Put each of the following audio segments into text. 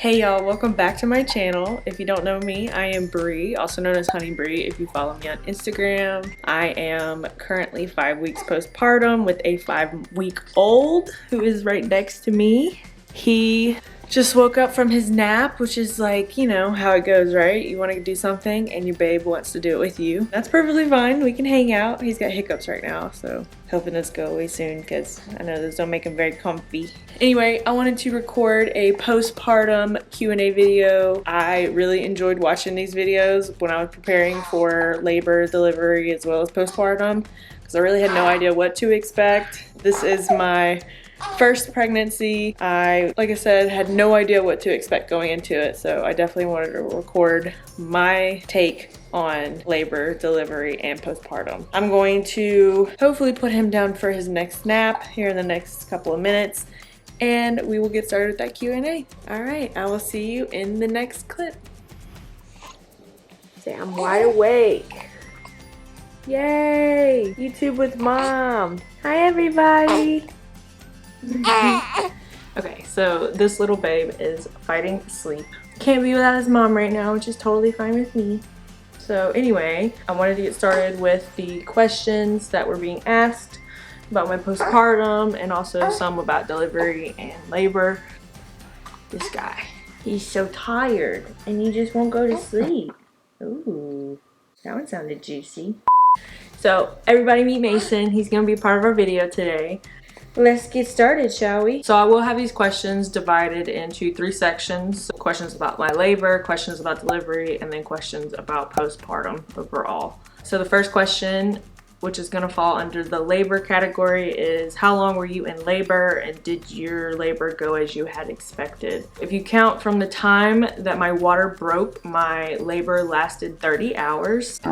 Hey y'all, welcome back to my channel. If you don't know me, I am Bree, also known as Honey Bree if you follow me on Instagram. I am currently 5 weeks postpartum with a 5-week-old who is right next to me. He just woke up from his nap, which is like, you know how it goes, right? You want to do something and your babe wants to do it with you. That's perfectly fine. We can hang out. He's got hiccups right now, so hoping this go away soon because I know those don't make him very comfy. Anyway, I wanted to record a postpartum Q&A video. I really enjoyed watching these videos when I was preparing for labor, delivery, as well as postpartum because I really had no idea what to expect. This is my first pregnancy. Like I said, had no idea what to expect going into it, so I definitely wanted to record my take on labor, delivery, and postpartum. I'm going to hopefully put him down for his next nap here in the next couple of minutes, and we will get started with that Q&A. All right, I will see you in the next clip. Say I'm wide awake. Yay! YouTube with mom. Hi everybody. Okay, so this little babe is fighting sleep. Can't be without his mom right now, which is totally fine with me. So anyway, I wanted to get started with the questions that were being asked about my postpartum and also some about delivery and labor. This guy, he's so tired and he just won't go to sleep. Ooh, that one sounded juicy. So everybody meet Mason. He's gonna be a part of our video today. Let's get started, shall we? So I will have these questions divided into 3 sections. Questions about my labor, questions about delivery, and then questions about postpartum overall. So the first question, which is gonna fall under the labor category, is how long were you in labor and did your labor go as you had expected? If you count from the time that my water broke, my labor lasted 30 hours. I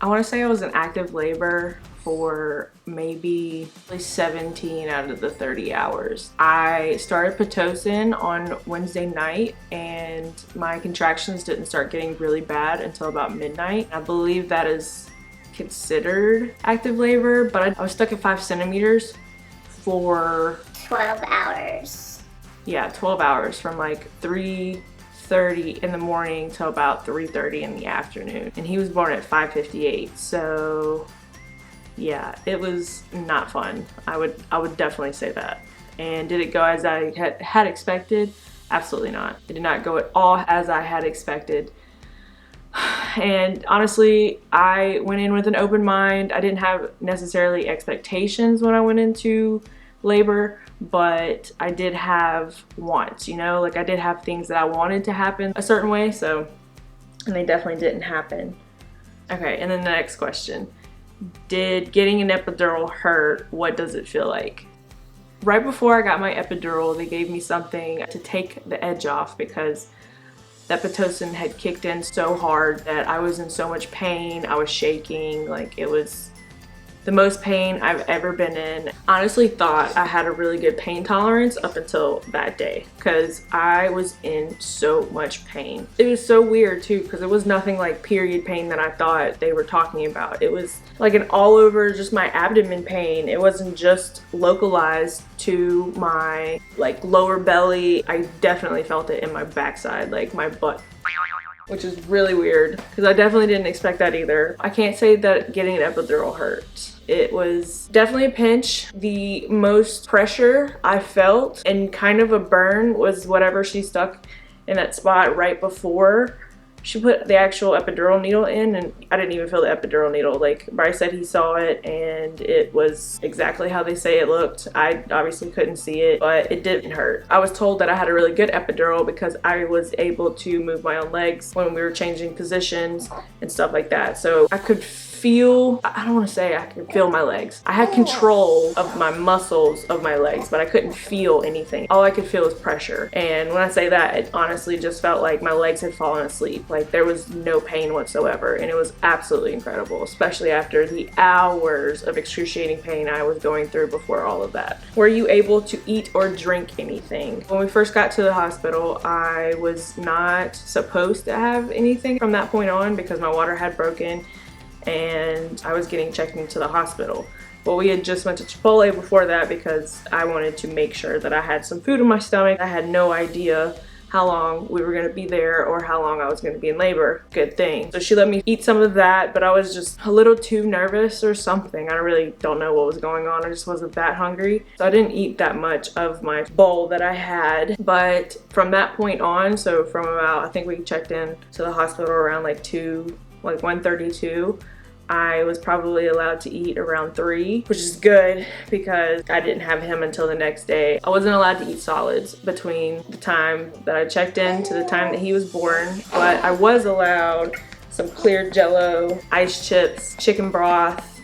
wanna say I was in active labor for maybe 17 out of the 30 hours. I started Pitocin on Wednesday night and my contractions didn't start getting really bad until about midnight. I believe that is considered active labor, but I was stuck at 5 centimeters for 12 hours. Yeah, 12 hours from like 3:30 in the morning till about 3:30 in the afternoon. And he was born at 5:58, so yeah, it was not fun. I would definitely say that. And did it go as I had expected? Absolutely not. It did not go at all as I had expected. And honestly, I went in with an open mind. I didn't have necessarily expectations when I went into labor, but I did have wants, you know? Like I did have things that I wanted to happen a certain way, and they definitely didn't happen. Okay, and then the next question. Did getting an epidural hurt? What does it feel like? Right before I got my epidural, they gave me something to take the edge off because that Pitocin had kicked in so hard that I was in so much pain. I was shaking, like it was the most pain I've ever been in. Honestly thought I had a really good pain tolerance up until that day because I was in so much pain. It was so weird too because it was nothing like period pain that I thought they were talking about. It was like an all over just my abdomen pain. It wasn't just localized to my like lower belly. I definitely felt it in my backside, like my butt, which is really weird because I definitely didn't expect that either. I can't say that getting an epidural hurt. It was definitely a pinch. The most pressure I felt and kind of a burn was whatever she stuck in that spot right before she put the actual epidural needle in, and I didn't even feel the epidural needle. Like Bryce said, he saw it and it was exactly how they say it looked. I obviously couldn't see it, but it didn't hurt. I was told that I had a really good epidural because I was able to move my own legs when we were changing positions and stuff like that. So I could feel, I don't want to say I could feel my legs. I had control of my muscles of my legs, but I couldn't feel anything. All I could feel was pressure. And when I say that, it honestly just felt like my legs had fallen asleep. Like there was no pain whatsoever, and it was absolutely incredible, especially after the hours of excruciating pain I was going through before all of that. Were you able to eat or drink anything? When we first got to the hospital, I was not supposed to have anything from that point on because my water had broken and I was getting checked into the hospital. Well, we had just went to Chipotle before that because I wanted to make sure that I had some food in my stomach. I had no idea how long we were going to be there or how long I was going to be in labor. Good thing. So she let me eat some of that, but I was just a little too nervous or something. I really don't know what was going on. I just wasn't that hungry. So I didn't eat that much of my bowl that I had. But from that point on, so from about, I think we checked in to the hospital around like 1:32. I was probably allowed to eat around 3, which is good because I didn't have him until the next day. I wasn't allowed to eat solids between the time that I checked in to the time that he was born, but I was allowed some clear Jell-O, ice chips, chicken broth,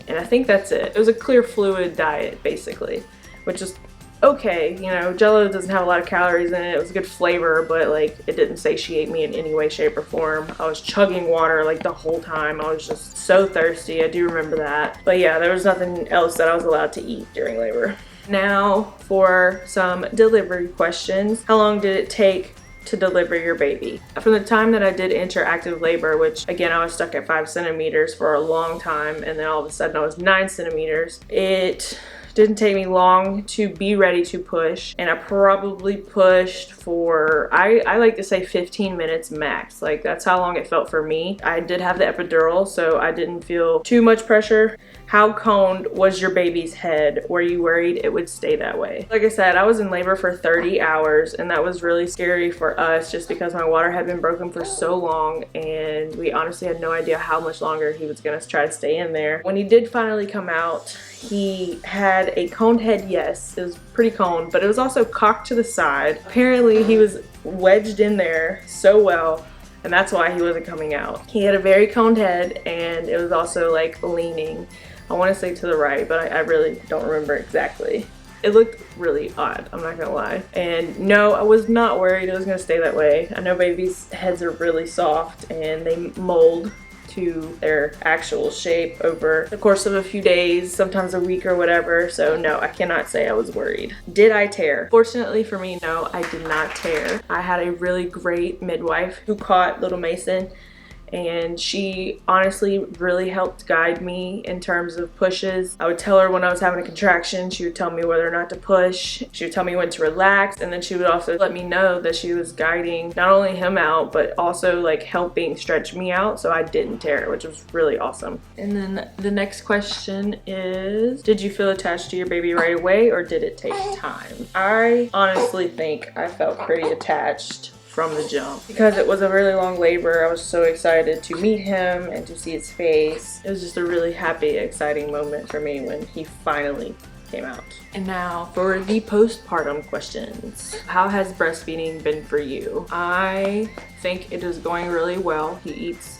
and I think that's it. It was a clear fluid diet basically, which is okay. You know, Jell-O doesn't have a lot of calories in it. It was a good flavor, but like it didn't satiate me in any way, shape, or form. I was chugging water like the whole time. I was just so thirsty. I do remember that. But yeah, there was nothing else that I was allowed to eat during labor. Now for some delivery questions. How long did it take to deliver your baby? From the time that I did enter active labor, which again, I was stuck at 5 centimeters for a long time, and then all of a sudden I was 9 centimeters. It didn't take me long to be ready to push, and I probably pushed for, I like to say 15 minutes max. Like that's how long it felt for me. I did have the epidural, so I didn't feel too much pressure. How coned was your baby's head? Were you worried it would stay that way? Like I said, I was in labor for 30 hours, and that was really scary for us just because my water had been broken for so long, and we honestly had no idea how much longer he was gonna try to stay in there. When he did finally come out, he had a coned head, yes. It was pretty coned, but it was also cocked to the side. Apparently he was wedged in there so well, and that's why he wasn't coming out. He had a very coned head, and it was also like leaning. I want to say to the right, but I really don't remember exactly. It looked really odd, I'm not gonna lie. And no, I was not worried it was gonna stay that way. I know babies' heads are really soft and they mold to their actual shape over the course of a few days, sometimes a week or whatever. So no, I cannot say I was worried. Did I tear? Fortunately for me, no, I did not tear. I had a really great midwife who caught little Mason, and she honestly really helped guide me in terms of pushes. I would tell her when I was having a contraction, she would tell me whether or not to push. She would tell me when to relax, and then she would also let me know that she was guiding not only him out, but also like helping stretch me out so I didn't tear, which was really awesome. And then the next question is, did you feel attached to your baby right away, or did it take time? I honestly think I felt pretty attached from the jump. Because it was a really long labor, I was so excited to meet him and to see his face. It was just a really happy, exciting moment for me when he finally came out. And now for the postpartum questions. How has breastfeeding been for you? I think it is going really well. He eats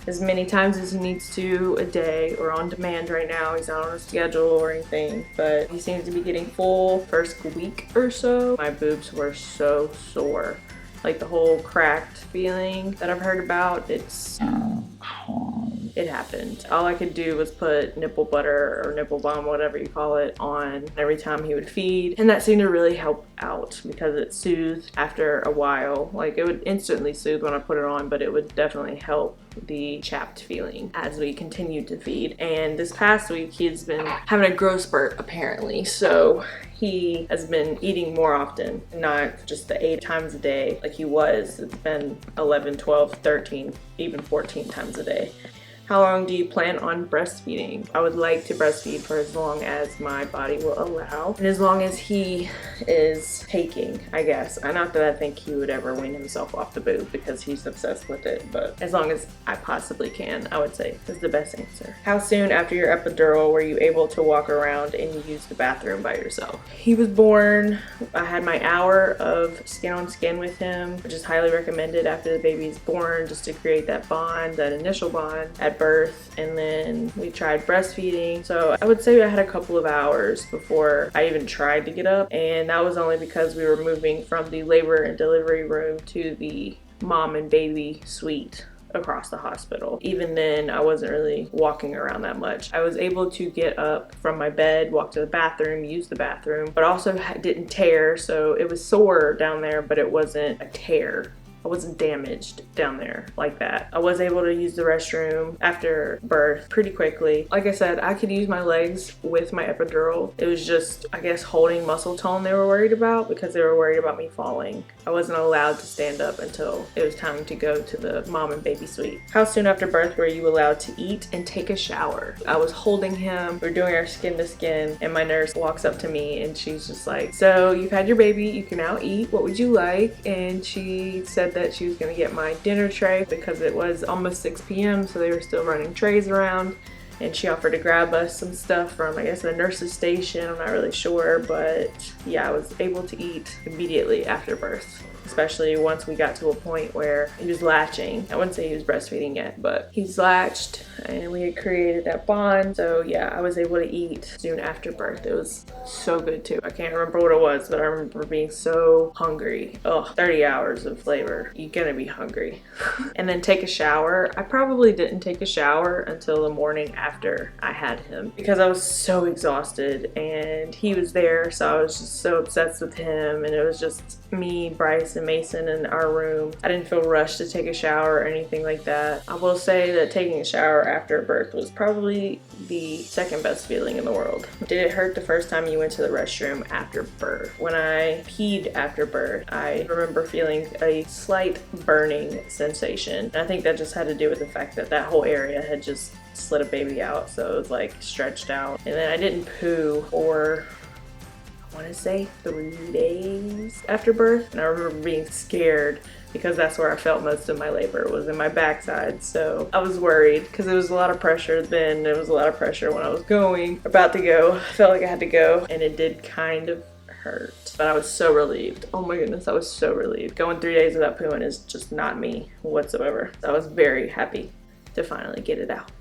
as many times as he needs to a day, or on demand right now. He's not on a schedule or anything, but he seems to be getting full first week or so. My boobs were so sore. Like the whole cracked feeling that I've heard about, it happened. All I could do was put nipple butter or nipple balm, whatever you call it, on every time he would feed. And that seemed to really help out because it soothed after a while. Like it would instantly soothe when I put it on, but it would definitely help the chapped feeling as we continued to feed. And this past week, he's been having a growth spurt apparently. So he has been eating more often, not just the 8 times a day like he was. It's been 11, 12, 13, even 14 times a day. How long do you plan on breastfeeding? I would like to breastfeed for as long as my body will allow, and as long as he is taking, I guess. Not that I think he would ever wean himself off the boob because he's obsessed with it, but as long as I possibly can, I would say is the best answer. How soon after your epidural were you able to walk around and use the bathroom by yourself? He was born, I had my hour of skin on skin with him, which is highly recommended after the baby's born, just to create that bond, that initial bond at birth. And then we tried breastfeeding, so I would say I had a couple of hours before I even tried to get up, and that was only because we were moving from the labor and delivery room to the mom and baby suite across the hospital. Even then, I wasn't really walking around that much. I was able to get up from my bed, walk to the bathroom, use the bathroom, but also didn't tear, so it was sore down there, but it wasn't a tear. I wasn't damaged down there like that. I was able to use the restroom after birth pretty quickly. Like I said, I could use my legs with my epidural. It was just, I guess, holding muscle tone they were worried about because they were worried about me falling. I wasn't allowed to stand up until it was time to go to the mom and baby suite. How soon after birth were you allowed to eat and take a shower? I was holding him, we're doing our skin to skin, and my nurse walks up to me and she's just like, so you've had your baby, you can now eat, what would you like? And she said that she was gonna get my dinner tray because it was almost 6 p.m. so they were still running trays around. And she offered to grab us some stuff from, I guess, the nurse's station. I'm not really sure, but yeah, I was able to eat immediately after birth, especially once we got to a point where he was latching. I wouldn't say he was breastfeeding yet, but he's latched and we had created that bond. So yeah, I was able to eat soon after birth. It was so good too. I can't remember what it was, but I remember being so hungry. Ugh, 30 hours of labor. You're gonna be hungry. And then take a shower. I probably didn't take a shower until the morning after I had him because I was so exhausted and he was there, so I was just so obsessed with him, and it was just me, Bryce, and Mason in our room. I didn't feel rushed to take a shower or anything like that. I will say that taking a shower after birth was probably the second best feeling in the world. Did it hurt the first time you went to the restroom after birth? When I peed after birth, I remember feeling a slight burning sensation. And I think that just had to do with the fact that that whole area had just slid a baby out, so it was like stretched out. And then I didn't poo for, I want to say 3 days after birth, and I remember being scared because that's where I felt most of my labor, was in my backside. So I was worried because there was a lot of pressure then, there was a lot of pressure when I was about to go. I felt like I had to go, and it did kind of hurt, but I was so relieved. Oh my goodness, I was so relieved. Going 3 days without pooing is just not me whatsoever. So I was very happy to finally get it out.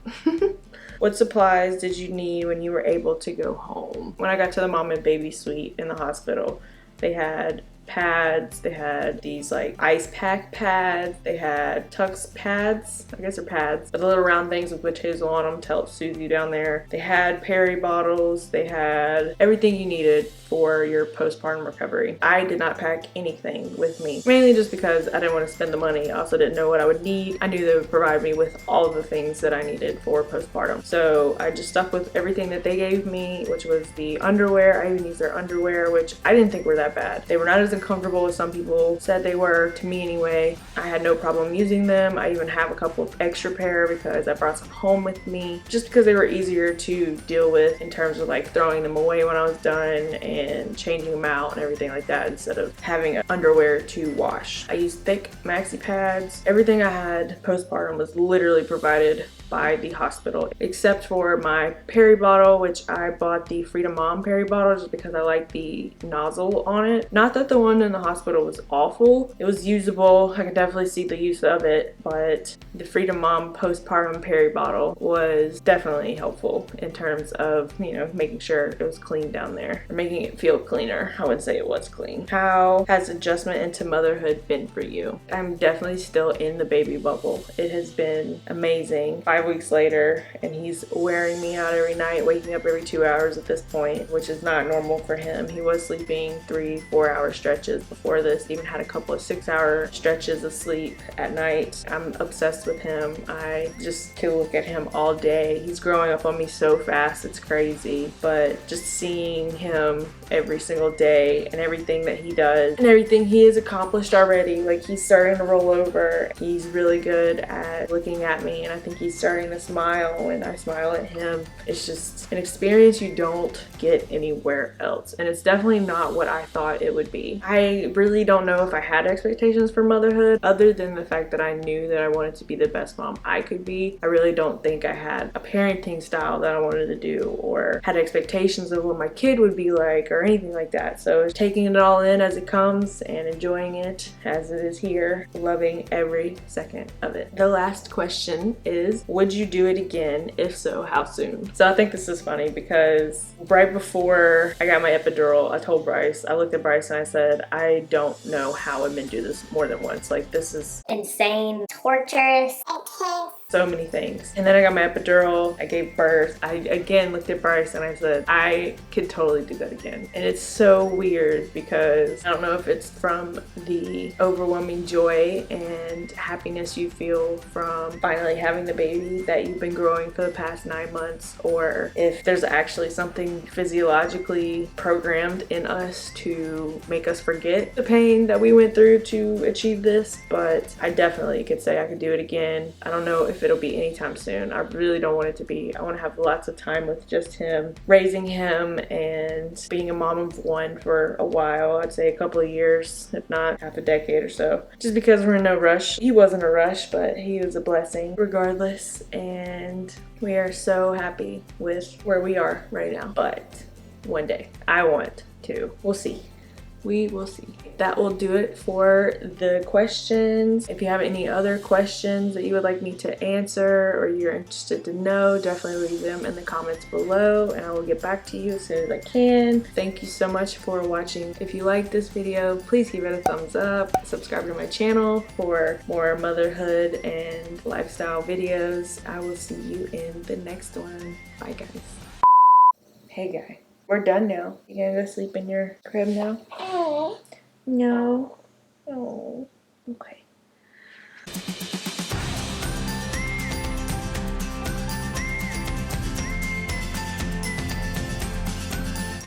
What supplies did you need when you were able to go home? When I got to the mom and baby suite in the hospital, they had pads, they had these like ice pack pads, they had Tux pads, I guess they're pads, but the little round things with witch hazel on them to help soothe you down there. They had peri bottles, they had everything you needed for your postpartum recovery. I did not pack anything with me, mainly just because I didn't want to spend the money. I also didn't know what I would need. I knew they would provide me with all of the things that I needed for postpartum. So I just stuck with everything that they gave me, which was the underwear. I even used their underwear, which I didn't think were that bad. They were not as uncomfortable as some people said they were, to me anyway. I had no problem using them. I even have a couple of extra pair because I brought some home with me, just because they were easier to deal with in terms of like throwing them away when I was done and changing them out and everything like that, instead of having underwear to wash. I used thick maxi pads. Everything I had postpartum was literally provided by the hospital, except for my peri bottle, which I bought the Freedom Mom peri bottle just because I like the nozzle on it. Not that the one in the hospital was awful. It was usable. I could definitely see the use of it, but the Freedom Mom postpartum peri bottle was definitely helpful in terms of, you know, making sure it was clean down there, or making it feel cleaner. I wouldn't say it was clean. How has adjustment into motherhood been for you? I'm definitely still in the baby bubble. It has been amazing. 5 weeks later, and he's wearing me out every night, waking up every 2 hours at this point, which is not normal for him. He was sleeping 3-4 hour stretches before this, even had a couple of 6-hour stretches of sleep at night. I'm obsessed with him. I just can look at him all day. He's growing up on me so fast, it's crazy, but just seeing him every single day and everything that he does and everything he has accomplished already, like he's starting to roll over. He's really good at looking at me, and I think he's starting to smile when I smile at him. It's just an experience you don't get anywhere else, and it's definitely not what I thought it would be. I really don't know if I had expectations for motherhood other than the fact that I knew that I wanted to be the best mom I could be. I really don't think I had a parenting style that I wanted to do or had expectations of what my kid would be like or anything like that. So it's taking it all in as it comes and enjoying it as it is here, loving every second of it. The last question is, would you do it again? If so, how soon? So I think this is funny because right before I got my epidural, I told Bryce, I looked at Bryce and I said, I don't know how women do this more than once. Like, this is insane, torturous, intense. so many things. And then I got my epidural, I gave birth. I again looked at Bryce and I said, I could totally do that again. And it's so weird because I don't know if it's from the overwhelming joy and happiness you feel from finally having the baby that you've been growing for the past 9 months, or if there's actually something physiologically programmed in us to make us forget the pain that we went through to achieve this. But I definitely could say I could do it again. I don't know if it'll be anytime soon. I really don't want it to be. I want to have lots of time with just him, raising him and being a mom of one for a while. I'd say a couple of years, if not half a decade or so. Just because we're in no rush. He wasn't a rush, but he was a blessing regardless. And we are so happy with where we are right now. But one day I want to. We'll see. We will see. That will do it for the questions. If you have any other questions that you would like me to answer or you're interested to know, definitely leave them in the comments below and I will get back to you as soon as I can. Thank you so much for watching. If you like this video, please give it a thumbs up. Subscribe to my channel for more motherhood and lifestyle videos. I will see you in the next one. Bye guys. Hey guy. We're done now. You gonna go sleep in your crib now? No. Oh. Okay.